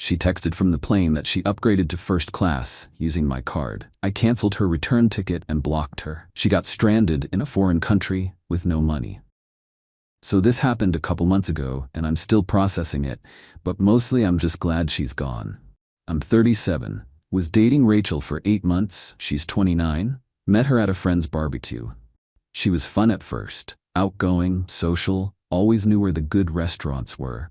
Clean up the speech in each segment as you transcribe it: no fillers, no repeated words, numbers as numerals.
She texted from the plane that she upgraded to first class using my card. I canceled her return ticket and blocked her. She got stranded in a foreign country with no money. So this happened a couple months ago, and I'm still processing it, but mostly I'm just glad she's gone. I'm 37, was dating Rachel for 8 months, she's 29, met her at a friend's barbecue. She was fun at first, outgoing, social, always knew where the good restaurants were.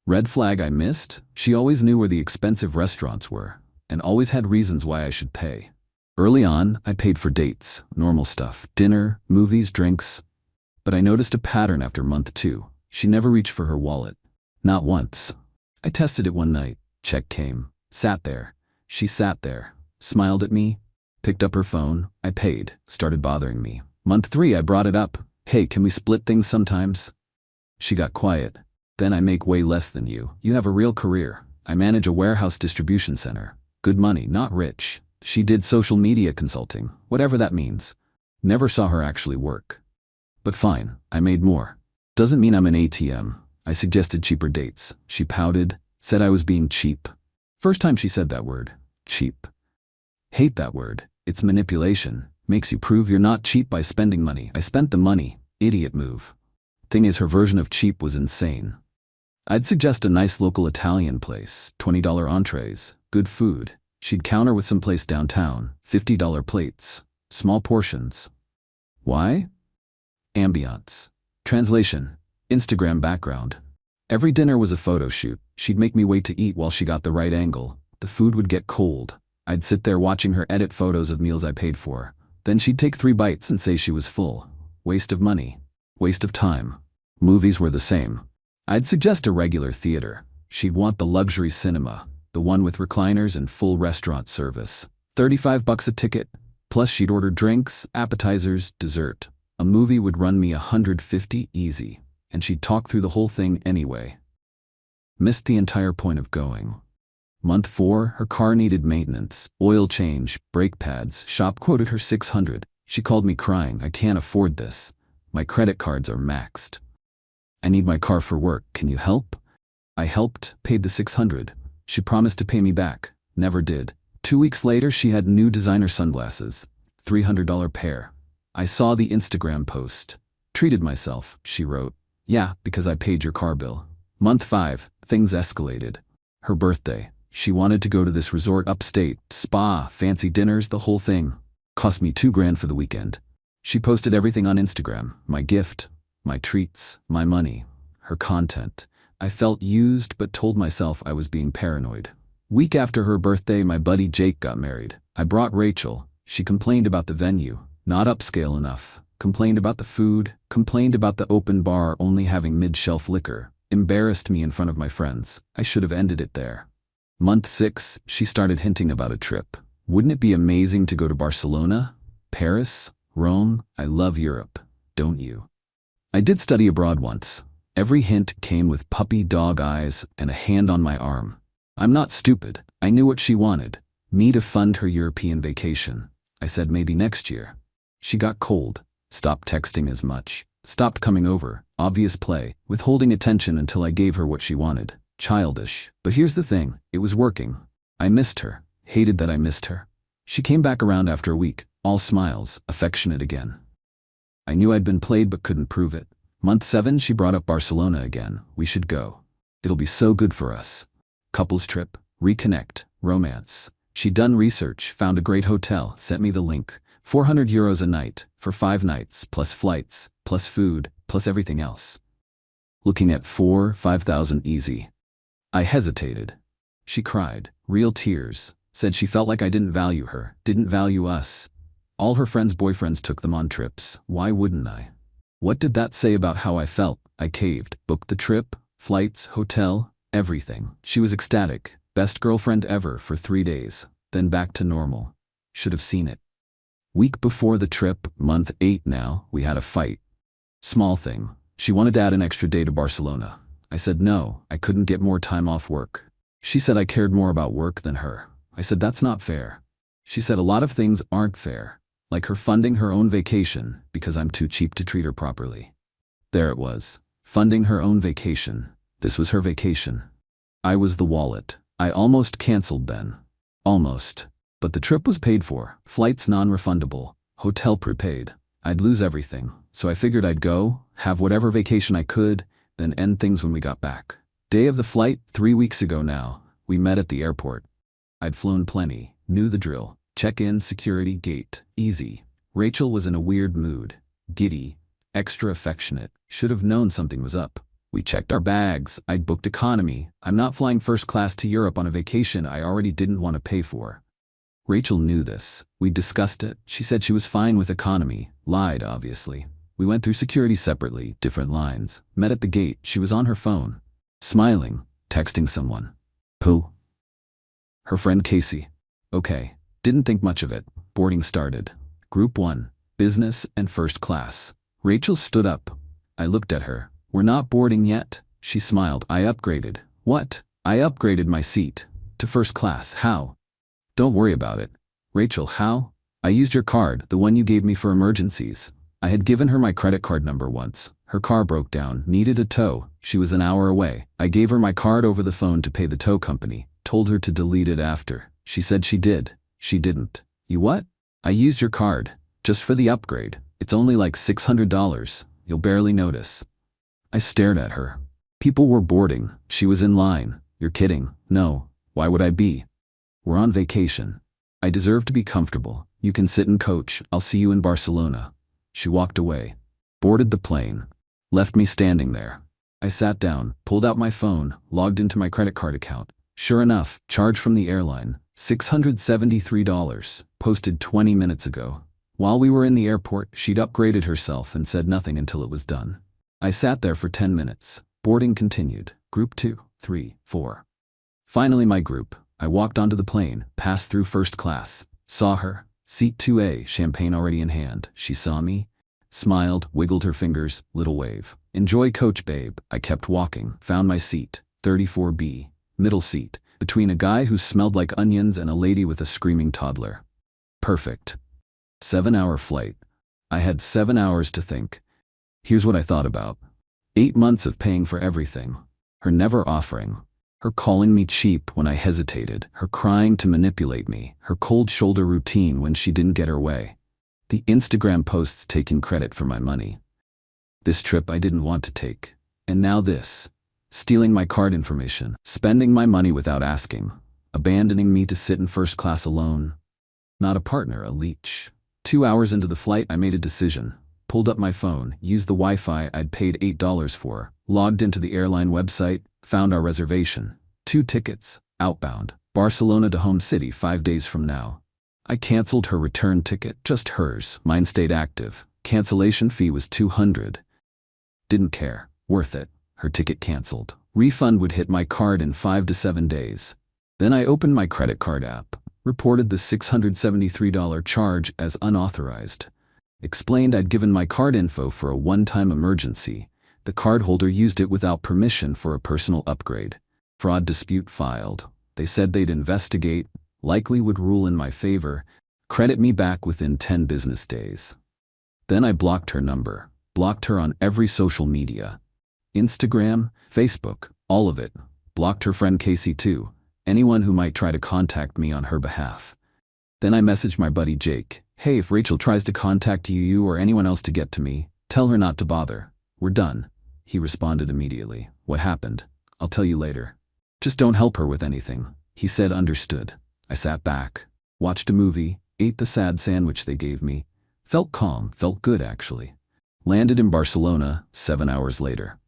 Red flag I missed, she always knew where the expensive restaurants were, and always had reasons why I should pay. Early on, I paid for dates, normal stuff, dinner, movies, drinks. But I noticed a pattern after month 2. She never reached for her wallet. Not once. I tested it one night. Check came. Sat there. She sat there. Smiled at me. Picked up her phone. I paid. Started bothering me. Month 3, I brought it up. Hey, can we split things sometimes? She got quiet. Then I make way less than you. You have a real career. I manage a warehouse distribution center. Good money, not rich. She did social media consulting, whatever that means. Never saw her actually work. But fine, I made more. Doesn't mean I'm an ATM. I suggested cheaper dates. She pouted, said I was being cheap. First time she said that word, cheap. Hate that word. It's manipulation. Makes you prove you're not cheap by spending money. I spent the money. Idiot move. Thing is, her version of cheap was insane. I'd suggest a nice local Italian place, $20 entrees, good food. She'd counter with some place downtown, $50 plates, small portions. Why? Ambiance. Translation. Instagram background. Every dinner was a photo shoot. She'd make me wait to eat while she got the right angle. The food would get cold. I'd sit there watching her edit photos of meals I paid for. Then she'd take 3 bites and say she was full. Waste of money. Waste of time. Movies were the same. I'd suggest a regular theater. She'd want the luxury cinema, the one with recliners and full restaurant service. $35 a ticket, plus she'd order drinks, appetizers, dessert. A movie would run me $150 easy, and she'd talk through the whole thing anyway. Missed the entire point of going. Month 4, her car needed maintenance, oil change, brake pads. Shop quoted her $600. She called me crying, I can't afford this. My credit cards are maxed. I need my car for work, can you help? I helped, paid the $600. She promised to pay me back, never did. 2 weeks later, she had new designer sunglasses, $300 pair. I saw the Instagram post. Treated myself, she wrote. Yeah, because I paid your car bill. Month 5, things escalated. Her birthday. She wanted to go to this resort upstate, spa, fancy dinners, the whole thing. Cost me $2,000 for the weekend. She posted everything on Instagram, my gift, my treats, my money, her content. I felt used but told myself I was being paranoid. Week after her birthday, my buddy Jake got married. I brought Rachel. She complained about the venue. Not upscale enough. Complained about the food. Complained about the open bar only having mid-shelf liquor. Embarrassed me in front of my friends. I should have ended it there. Month 6, she started hinting about a trip. Wouldn't it be amazing to go to Barcelona? Paris? Rome? I love Europe. Don't you? I did study abroad once. Every hint came with puppy dog eyes and a hand on my arm. I'm not stupid. I knew what she wanted. Me to fund her European vacation. I said maybe next year. She got cold, stopped texting as much, stopped coming over, obvious play, withholding attention until I gave her what she wanted. Childish. But here's the thing, it was working. I missed her, hated that I missed her. She came back around after a week, all smiles, affectionate again. I knew I'd been played but couldn't prove it. Month 7, she brought up Barcelona again. We should go. It'll be so good for us. Couples trip, reconnect, romance. She'd done research, found a great hotel, sent me the link. €400 a night, for 5 nights, plus flights, plus food, plus everything else. Looking at 5,000 easy. I hesitated. She cried, real tears, said she felt like I didn't value her, didn't value us. All her friends' boyfriends took them on trips, why wouldn't I? What did that say about how I felt? I caved, booked the trip, flights, hotel, everything. She was ecstatic, best girlfriend ever for 3 days, then back to normal. Should have seen it. Week before the trip, month 8 now, we had a fight. Small thing. She wanted to add an extra day to Barcelona. I said no, I couldn't get more time off work. She said I cared more about work than her. I said that's not fair. She said a lot of things aren't fair, like her funding her own vacation because I'm too cheap to treat her properly. There it was, funding her own vacation. This was her vacation. I was the wallet. I almost canceled then. Almost. But the trip was paid for, flights non-refundable, hotel prepaid. I'd lose everything, so I figured I'd go, have whatever vacation I could, then end things when we got back. Day of the flight, 3 weeks ago now, we met at the airport. I'd flown plenty, knew the drill. Check-in, security, gate, easy. Rachel was in a weird mood, giddy, extra affectionate, should have known something was up. We checked our bags, I'd booked economy. I'm not flying first class to Europe on a vacation I already didn't want to pay for. Rachel knew this. We discussed it. She said she was fine with economy. Lied, obviously. We went through security separately, different lines. Met at the gate. She was on her phone. Smiling, texting someone. Who? Her friend Casey. Okay. Didn't think much of it. Boarding started. Group 1. Business and first class. Rachel stood up. I looked at her. We're not boarding yet. She smiled. I upgraded. What? I upgraded my seat. To first class. How? Don't worry about it. Rachel, how? I used your card, the one you gave me for emergencies. I had given her my credit card number once. Her car broke down, needed a tow. She was an hour away. I gave her my card over the phone to pay the tow company. Told her to delete it after. She said she did. She didn't. You what? I used your card. Just for the upgrade. It's only like $600. You'll barely notice. I stared at her. People were boarding. She was in line. You're kidding. No. Why would I be? We're on vacation. I deserve to be comfortable. You can sit and coach. I'll see you in Barcelona. She walked away. Boarded the plane. Left me standing there. I sat down, pulled out my phone, logged into my credit card account. Sure enough, charge from the airline. $673. Posted 20 minutes ago. While we were in the airport, she'd upgraded herself and said nothing until it was done. I sat there for 10 minutes. Boarding continued. Group 2, 3, 4. Finally my group. I walked onto the plane, passed through first class. Saw her. Seat 2A, champagne already in hand. She saw me. Smiled, wiggled her fingers, little wave. Enjoy coach, babe. I kept walking. Found my seat. 34B. Middle seat. Between a guy who smelled like onions and a lady with a screaming toddler. Perfect. 7-hour flight. I had 7 hours to think. Here's what I thought about. 8 months of paying for everything. Her never offering. Her calling me cheap when I hesitated. Her crying to manipulate me. Her cold shoulder routine when she didn't get her way. The Instagram posts taking credit for my money. This trip I didn't want to take. And now this. Stealing my card information. Spending my money without asking. Abandoning me to sit in first class alone. Not a partner, a leech. 2 hours into the flight, I made a decision. Pulled up my phone, used the Wi-Fi I'd paid $8 for, logged into the airline website, found our reservation. 2 tickets, outbound, Barcelona to home city 5 days from now. I canceled her return ticket, just hers. Mine stayed active. Cancellation fee was $200. Didn't care. Worth it. Her ticket canceled. Refund would hit my card in 5 to 7 days. Then I opened my credit card app, reported the $673 charge as unauthorized. Explained I'd given my card info for a one-time emergency. The cardholder used it without permission for a personal upgrade. Fraud dispute filed. They said they'd investigate, likely would rule in my favor, credit me back within 10 business days. Then I blocked her number, blocked her on every social media. Instagram, Facebook, all of it. Blocked her friend Casey too, anyone who might try to contact me on her behalf. Then I messaged my buddy Jake. Hey, if Rachel tries to contact you or anyone else to get to me, tell her not to bother. We're done. He responded immediately. What happened? I'll tell you later. Just don't help her with anything. He said understood. I sat back, watched a movie, ate the sad sandwich they gave me. Felt calm, felt good actually. Landed in Barcelona 7 hours later.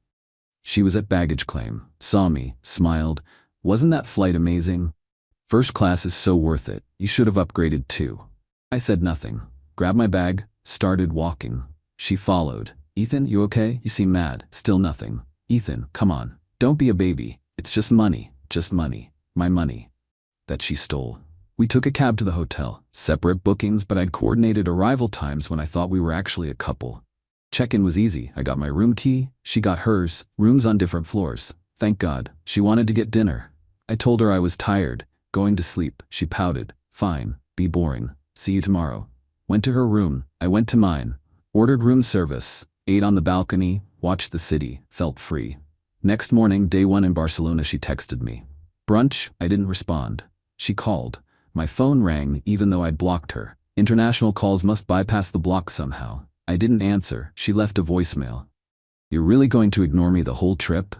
She was at baggage claim, saw me, smiled. Wasn't that flight amazing? First class is so worth it. You should have upgraded too. I said nothing, grabbed my bag, started walking. She followed. Ethan, you okay? You seem mad. Still nothing. Ethan, come on. Don't be a baby. It's just money. Just money. My money. That she stole. We took a cab to the hotel. Separate bookings, but I'd coordinated arrival times when I thought we were actually a couple. Check-in was easy. I got my room key. She got hers. Rooms on different floors. Thank God. She wanted to get dinner. I told her I was tired. Going to sleep. She pouted. Fine. Be boring. See you tomorrow. Went to her room. I went to mine. Ordered room service. Ate on the balcony. Watched the city. Felt free. Next morning, day 1 in Barcelona, she texted me. Brunch, I didn't respond. She called. My phone rang even though I'd blocked her. International calls must bypass the block somehow. I didn't answer. She left a voicemail. You're really going to ignore me the whole trip?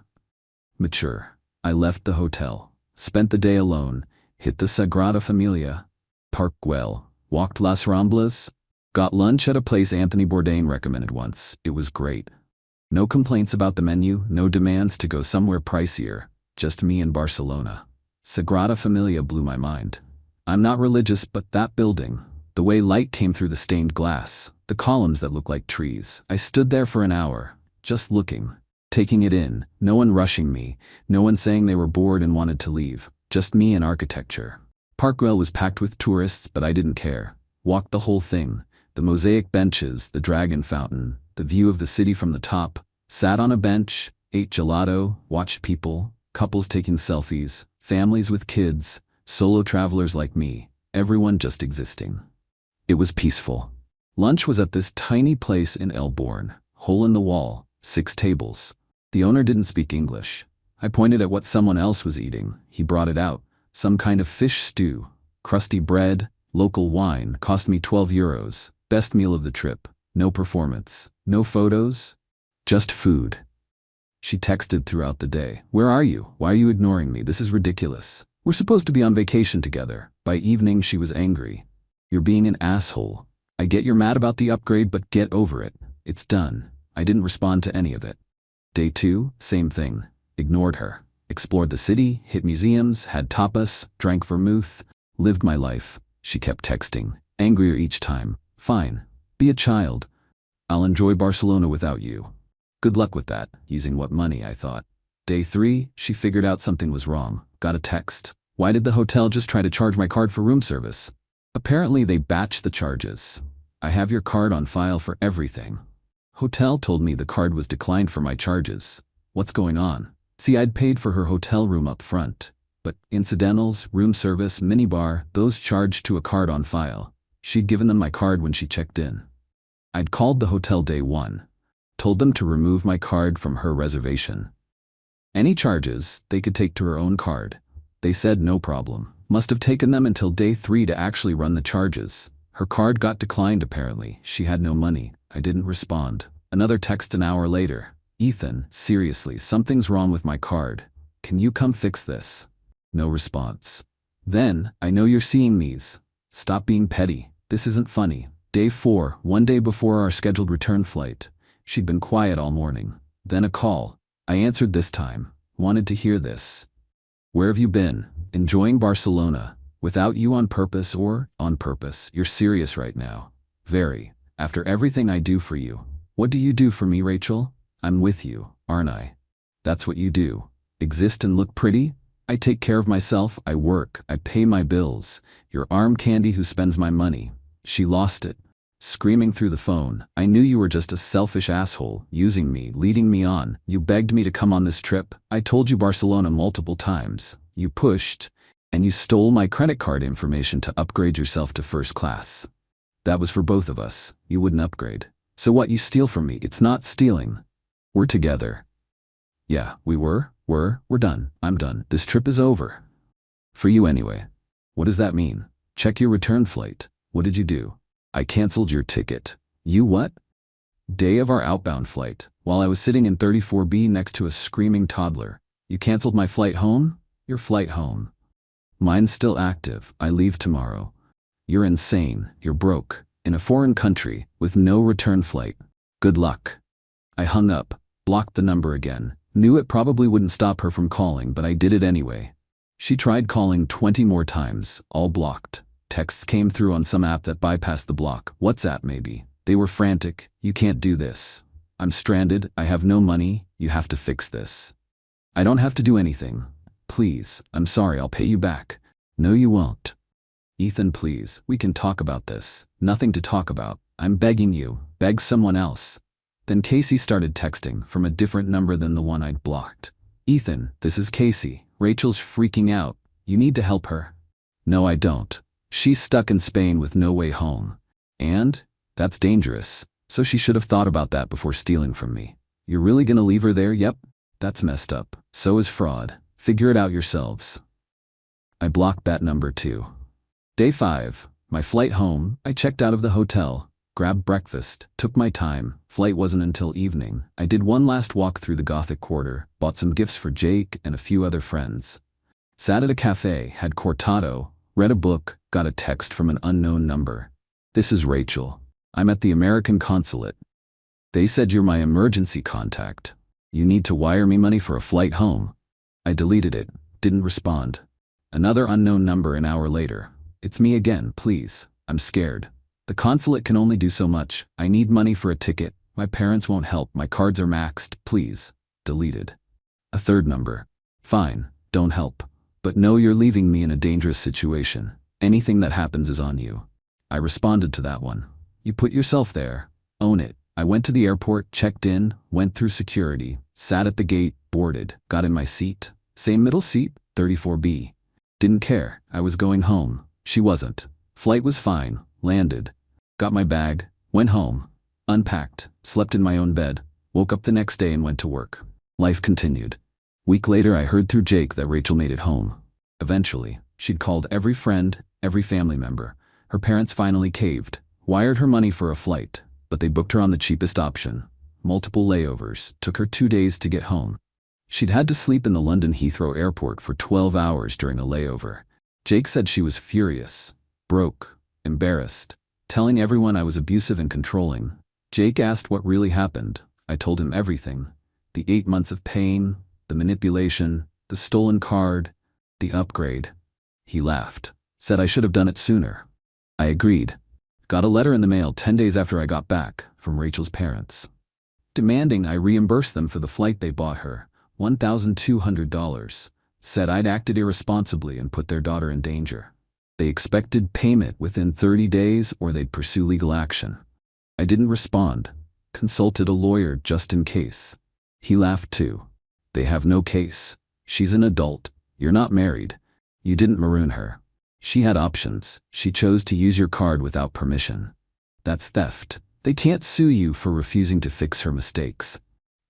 Mature. I left the hotel. Spent the day alone. Hit the Sagrada Familia. Park Güell. Walked Las Ramblas. Got lunch at a place Anthony Bourdain recommended once. It was great. No complaints about the menu, no demands to go somewhere pricier. Just me in Barcelona. Sagrada Familia blew my mind. I'm not religious, but that building, the way light came through the stained glass, the columns that look like trees. I stood there for an hour, just looking, taking it in, no one rushing me, no one saying they were bored and wanted to leave, just me and architecture. Park Güell was packed with tourists, but I didn't care. Walked the whole thing, the mosaic benches, the dragon fountain, the view of the city from the top, sat on a bench, ate gelato, watched people, couples taking selfies, families with kids, solo travelers like me, everyone just existing. It was peaceful. Lunch was at this tiny place in Elborn, hole in the wall, 6 tables. The owner didn't speak English. I pointed at what someone else was eating. He brought it out, some kind of fish stew, crusty bread, local wine, cost me 12 euros, best meal of the trip, no performance, no photos, just food. She texted throughout the day. Where are you? Why are you ignoring me? This is ridiculous. We're supposed to be on vacation together. By evening, she was angry. You're being an asshole. I get you're mad about the upgrade, but get over it. It's done. I didn't respond to any of it. Day 2, same thing. Ignored her. Explored the city, hit museums, had tapas, drank vermouth, lived my life. She kept texting, angrier each time. Fine. Be a child. I'll enjoy Barcelona without you. Good luck with that, using what money, I thought. Day 3, she figured out something was wrong. Got a text. Why did the hotel just try to charge my card for room service? Apparently they batch the charges. I have your card on file for everything. Hotel told me the card was declined for my charges. What's going on? See, I'd paid for her hotel room up front, but incidentals, room service, minibar, those charged to a card on file. She'd given them my card when she checked in. I'd called the hotel day 1. Told them to remove my card from her reservation. Any charges, they could take to her own card. They said no problem. Must have taken them until day 3 to actually run the charges. Her card got declined apparently. She had no money. I didn't respond. Another text an hour later. Ethan, seriously, something's wrong with my card. Can you come fix this? No response. Then, I know you're seeing these. Stop being petty. This isn't funny. Day 4, one day before our scheduled return flight. She'd been quiet all morning. Then a call. I answered this time. Wanted to hear this. Where have you been? Enjoying Barcelona. Without you on purpose or on purpose. You're serious right now. Very. After everything I do for you. What do you do for me, Rachel? I'm with you, aren't I? That's what you do. Exist and look pretty? I take care of myself, I work, I pay my bills. You're arm candy who spends my money. She lost it. Screaming through the phone, I knew you were just a selfish asshole, using me, leading me on. You begged me to come on this trip. I told you Barcelona multiple times. You pushed, and you stole my credit card information to upgrade yourself to first class. That was for both of us. You wouldn't upgrade. So what you steal from me, it's not stealing. We're together. Yeah, we were, we're done. I'm done. This trip is over. For you anyway. What does that mean? Check your return flight. What did you do? I canceled your ticket. You what? Day of our outbound flight, while I was sitting in 34B next to a screaming toddler. You canceled my flight home? Your flight home. Mine's still active. I leave tomorrow. You're insane. You're broke. In a foreign country, with no return flight. Good luck. I hung up, blocked the number again. Knew it probably wouldn't stop her from calling, but I did it anyway. She tried calling 20 more times, all blocked. Texts came through on some app that bypassed the block. WhatsApp maybe. They were frantic. You can't do this. I'm stranded. I have no money. You have to fix this. I don't have to do anything. Please. I'm sorry. I'll pay you back. No, you won't. Ethan, please. We can talk about this. Nothing to talk about. I'm begging you. Beg someone else. Then Casey started texting from a different number than the one I'd blocked. Ethan, this is Casey. Rachel's freaking out. You need to help her. No, I don't. She's stuck in Spain with no way home. And? That's dangerous. So she should have thought about that before stealing from me. You're really gonna leave her there? Yep. That's messed up. So is fraud. Figure it out yourselves. I blocked that number too. Day 5. My flight home. I checked out of the hotel, grabbed breakfast, took my time. Flight wasn't until evening. I did one last walk through the Gothic Quarter, bought some gifts for Jake and a few other friends. Sat at a cafe, had cortado, read a book, got a text from an unknown number. This is Rachel. I'm at the American consulate. They said you're my emergency contact. You need to wire me money for a flight home. I deleted it, didn't respond. Another unknown number an hour later. It's me again, please. I'm scared. The consulate can only do so much. I need money for a ticket. My parents won't help. My cards are maxed. Please. Deleted. A third number. Fine, don't help. But know you're leaving me in a dangerous situation. Anything that happens is on you. I responded to that one. You put yourself there. Own it. I went to the airport, checked in, went through security, sat at the gate, boarded, got in my seat. Same middle seat, 34B. Didn't care. I was going home. She wasn't. Flight was fine. Landed. Got my bag. Went home. Unpacked. Slept in my own bed. Woke up the next day and went to work. Life continued. Week later, I heard through Jake that Rachel made it home. Eventually, she'd called every friend, every family member. Her parents finally caved, wired her money for a flight, but they booked her on the cheapest option. Multiple layovers. Took her 2 days to get home. She'd had to sleep in the London Heathrow airport for 12 hours during a layover. Jake said she was furious, broke, embarrassed, telling everyone I was abusive and controlling. Jake asked what really happened. I told him everything. The 8 months of pain, the manipulation, the stolen card, the upgrade. He laughed, said I should have done it sooner. I agreed. Got a letter in the mail 10 days after I got back from Rachel's parents, demanding I reimburse them for the flight they bought her, $1,200. Said I'd acted irresponsibly and put their daughter in danger. They expected payment within 30 days or they'd pursue legal action. I didn't respond. Consulted a lawyer just in case. He laughed too. They have no case. She's an adult. You're not married. You didn't maroon her. She had options. She chose to use your card without permission. That's theft. They can't sue you for refusing to fix her mistakes.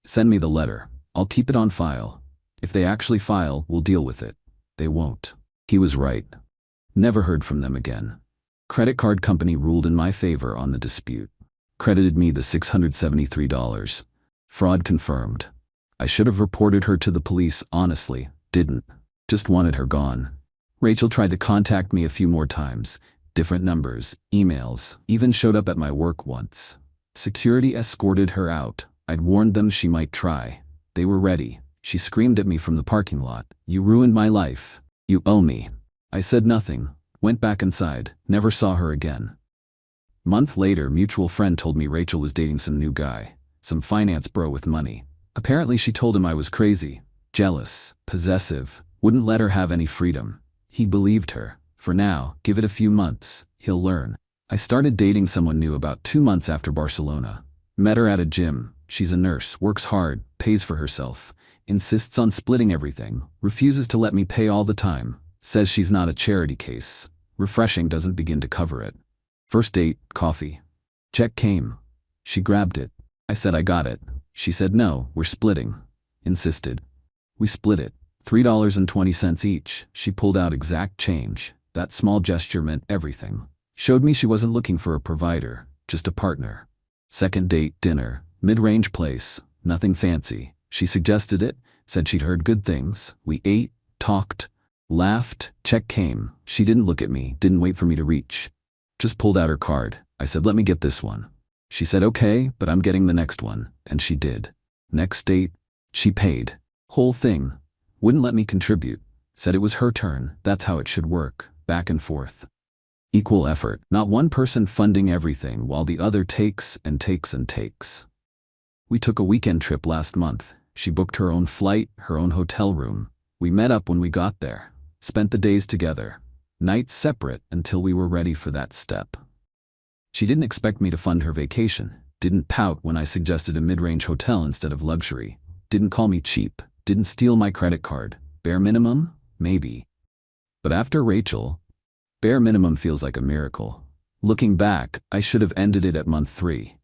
Send me the letter. I'll keep it on file. If they actually file, we'll deal with it. They won't. He was right. Never heard from them again. Credit card company ruled in my favor on the dispute. Credited me the $673. Fraud confirmed. I should have reported her to the police, honestly. Didn't. Just wanted her gone. Rachel tried to contact me a few more times. Different numbers, emails, even showed up at my work once. Security escorted her out. I'd warned them she might try. They were ready. She screamed at me from the parking lot. You ruined my life. You owe me. I said nothing. Went back inside. Never saw her again. Month later, mutual friend told me Rachel was dating some new guy. Some finance bro with money. Apparently she told him I was crazy, jealous, possessive, wouldn't let her have any freedom. He believed her. For now, give it a few months. He'll learn. I started dating someone new about 2 months after Barcelona. Met her at a gym. She's a nurse, works hard, pays for herself. Insists on splitting everything, refuses to let me pay all the time, says she's not a charity case. Refreshing doesn't begin to cover it. First date, coffee. Check came. She grabbed it. I said I got it. She said no, we're splitting. Insisted. We split it. $3.20 each. She pulled out exact change. That small gesture meant everything. Showed me she wasn't looking for a provider, just a partner. Second date, dinner, mid-range place, nothing fancy. She suggested it, said she'd heard good things. We ate, talked, laughed. Check came. She didn't look at me, didn't wait for me to reach. Just pulled out her card. I said, let me get this one. She said, okay, but I'm getting the next one. And she did. Next date, she paid. Whole thing. Wouldn't let me contribute. Said it was her turn. That's how it should work. Back and forth. Equal effort. Not one person funding everything while the other takes and takes and takes. We took a weekend trip last month. She booked her own flight, her own hotel room. We met up when we got there. Spent the days together. Nights separate until we were ready for that step. She didn't expect me to fund her vacation. Didn't pout when I suggested a mid-range hotel instead of luxury. Didn't call me cheap. Didn't steal my credit card. Bare minimum? Maybe. But after Rachel, bare minimum feels like a miracle. Looking back, I should have ended it at month 3.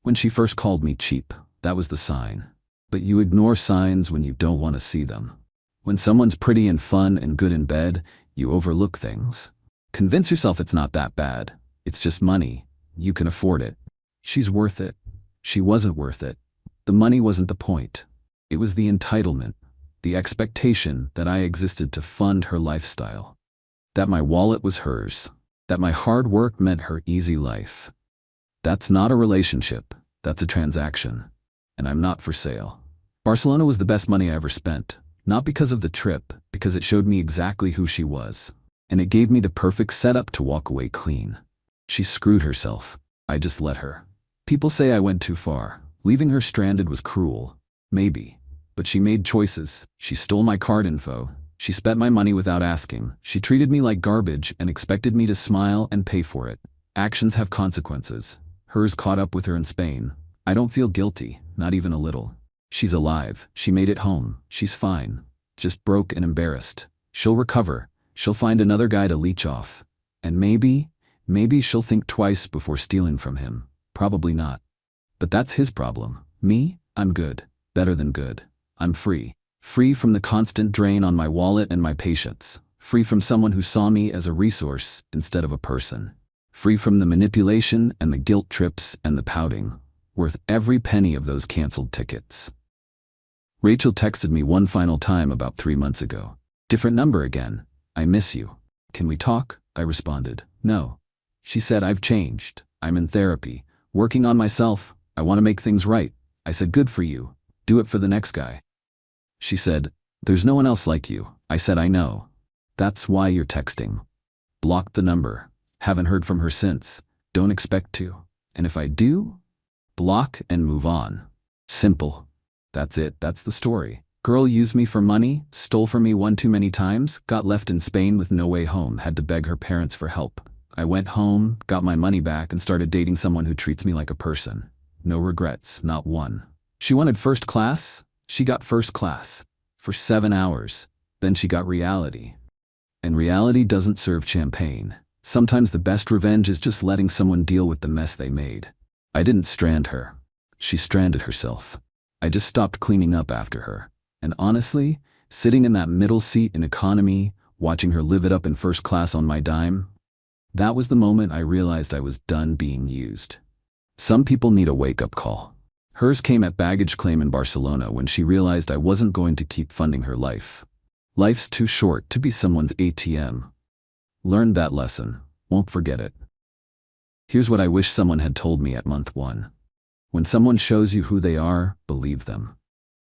When she first called me cheap, that was the sign. But you ignore signs when you don't want to see them. When someone's pretty and fun and good in bed, You overlook things. Convince yourself it's not that bad. It's just money. You can afford it. She's worth it. She wasn't worth it. The money wasn't the point. It was the entitlement, the expectation that I existed to fund her lifestyle. That my wallet was hers. That my hard work meant her easy life. That's not a relationship. That's a transaction. And I'm not for sale. Barcelona was the best money I ever spent. Not because of the trip, because it showed me exactly who she was. And it gave me the perfect setup to walk away clean. She screwed herself. I just let her. People say I went too far. Leaving her stranded was cruel. Maybe. But she made choices. She stole my card info. She spent my money without asking. She treated me like garbage and expected me to smile and pay for it. Actions have consequences. Hers caught up with her in Spain. I don't feel guilty, not even a little. She's alive. She made it home. She's fine. Just broke and embarrassed. She'll recover. She'll find another guy to leech off. And maybe she'll think twice before stealing from him. Probably not. But that's his problem. Me? I'm good. Better than good. I'm free. Free from the constant drain on my wallet and my patience. Free from someone who saw me as a resource instead of a person. Free from the manipulation and the guilt trips and the pouting. Worth every penny of those canceled tickets. Rachel texted me one final time about 3 months ago. Different number again. I miss you. Can we talk? I responded. No. She said, I've changed. I'm in therapy. Working on myself. I want to make things right. I said, good for you. Do it for the next guy. She said, there's no one else like you. I said, I know. That's why you're texting. Blocked the number. Haven't heard from her since. Don't expect to. And if I do, block and move on. Simple. That's it. That's the story. Girl used me for money, stole from me one too many times, got left in Spain with no way home, had to beg her parents for help. I went home, got my money back, and started dating someone who treats me like a person. No regrets, not one. She wanted first class. She got first class. For 7 hours. Then she got reality. And reality doesn't serve champagne. Sometimes the best revenge is just letting someone deal with the mess they made. I didn't strand her. She stranded herself. I just stopped cleaning up after her. And honestly, sitting in that middle seat in economy, watching her live it up in first class on my dime, that was the moment I realized I was done being used. Some people need a wake-up call. Hers came at baggage claim in Barcelona when she realized I wasn't going to keep funding her life. Life's too short to be someone's ATM. Learned that lesson. Won't forget it. Here's what I wish someone had told me at month 1. When someone shows you who they are, believe them.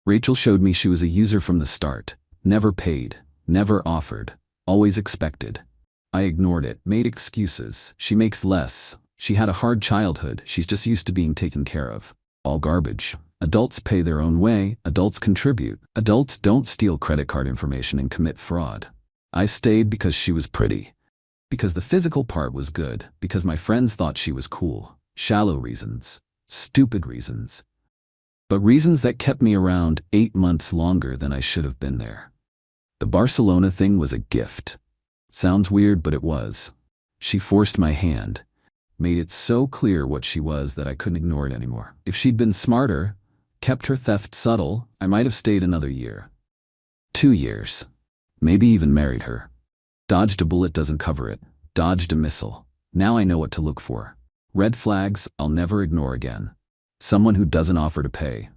Rachel showed me she was a user from the start. Never paid, never offered, always expected. I ignored it, made excuses. She makes less. She had a hard childhood. She's just used to being taken care of. All garbage. Adults pay their own way. Adults contribute. Adults don't steal credit card information and commit fraud. I stayed because she was pretty. Because the physical part was good. Because my friends thought she was cool. Shallow reasons. Stupid reasons. But reasons that kept me around 8 months longer than I should have been there. The Barcelona thing was a gift. Sounds weird, but it was. She forced my hand. Made it so clear what she was that I couldn't ignore it anymore. If she'd been smarter, kept her theft subtle, I might have stayed another year. 2 years. Maybe even married her. Dodged a bullet doesn't cover it. Dodged a missile. Now I know what to look for. Red flags I'll never ignore again. Someone who doesn't offer to pay.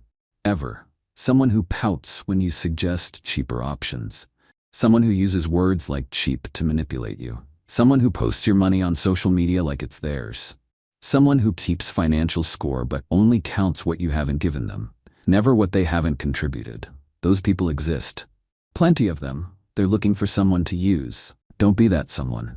Ever. Someone who pouts when you suggest cheaper options. Someone who uses words like cheap to manipulate you. Someone who posts your money on social media like it's theirs. Someone who keeps financial score but only counts what you haven't given them. Never what they haven't contributed. Those people exist. Plenty of them. They're looking for someone to use. Don't be that someone.